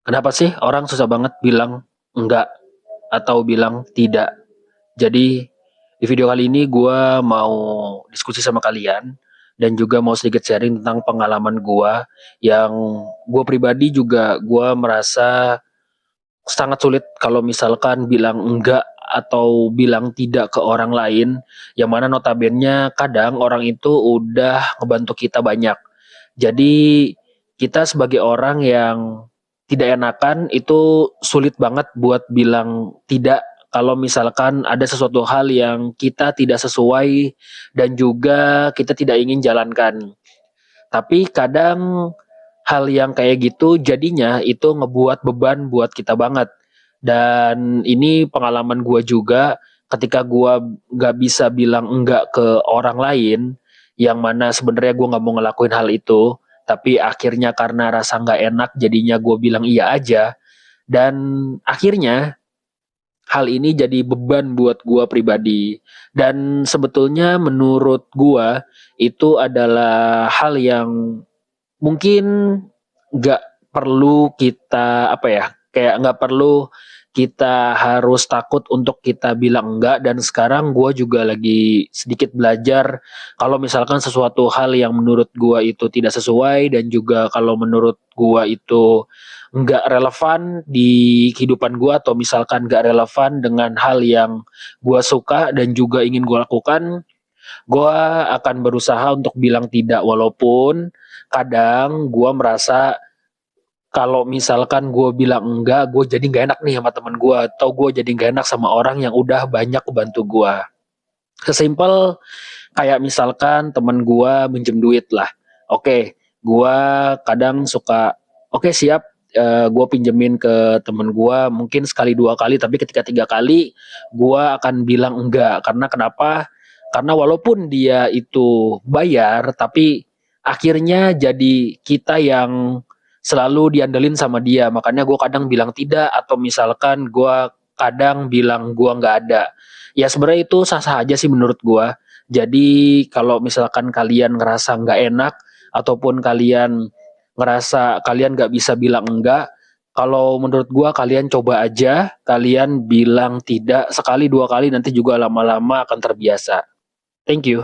Kenapa sih orang susah banget bilang enggak atau bilang tidak? Jadi di video kali ini gue mau diskusi sama kalian dan juga mau sedikit sharing tentang pengalaman gue yang gue pribadi juga gue merasa sangat sulit kalau misalkan bilang enggak atau bilang tidak ke orang lain, yang mana notabene kadang orang itu udah ngebantu kita banyak. Jadi kita sebagai orang yang tidak enakan itu sulit banget buat bilang tidak kalau misalkan ada sesuatu hal yang kita tidak sesuai dan juga kita tidak ingin jalankan. Tapi kadang hal yang kayak gitu jadinya itu ngebuat beban buat kita banget. Dan ini pengalaman gue juga ketika gue nggak bisa bilang enggak ke orang lain, yang mana sebenarnya gue nggak mau ngelakuin hal itu, tapi akhirnya karena rasa nggak enak jadinya gue bilang iya aja. Dan akhirnya hal ini jadi beban buat gue pribadi. Dan sebetulnya menurut gue itu adalah hal yang mungkin nggak perlu kita apa ya, kayak nggak perlu kita harus takut untuk kita bilang enggak. Dan sekarang gue juga lagi sedikit belajar kalau misalkan sesuatu hal yang menurut gue itu tidak sesuai dan juga kalau menurut gue itu nggak relevan di kehidupan gue atau misalkan nggak relevan dengan hal yang gue suka dan juga ingin gue lakukan, gue akan berusaha untuk bilang tidak. Walaupun kadang gue merasa kalau misalkan gue bilang enggak, gue jadi nggak enak nih sama temen gue, atau gue jadi nggak enak sama orang yang udah banyak bantu gue. Sesimpel kayak misalkan temen gue minjem duit lah. Oke, gue kadang suka, oke siap, gue pinjemin ke temen gue mungkin sekali dua kali, tapi ketika tiga kali gue akan bilang enggak. Karena kenapa? Karena walaupun dia itu bayar, tapi akhirnya jadi kita yang selalu diandelin sama dia. Makanya gue kadang bilang tidak, atau misalkan gue kadang bilang gue nggak ada. Ya sebenarnya itu sah-sah aja sih menurut gue. Jadi kalau misalkan kalian ngerasa nggak enak ataupun kalian ngerasa kalian nggak bisa bilang enggak, kalau menurut gua kalian coba aja, kalian bilang tidak sekali dua kali, nanti juga lama-lama akan terbiasa. Thank you.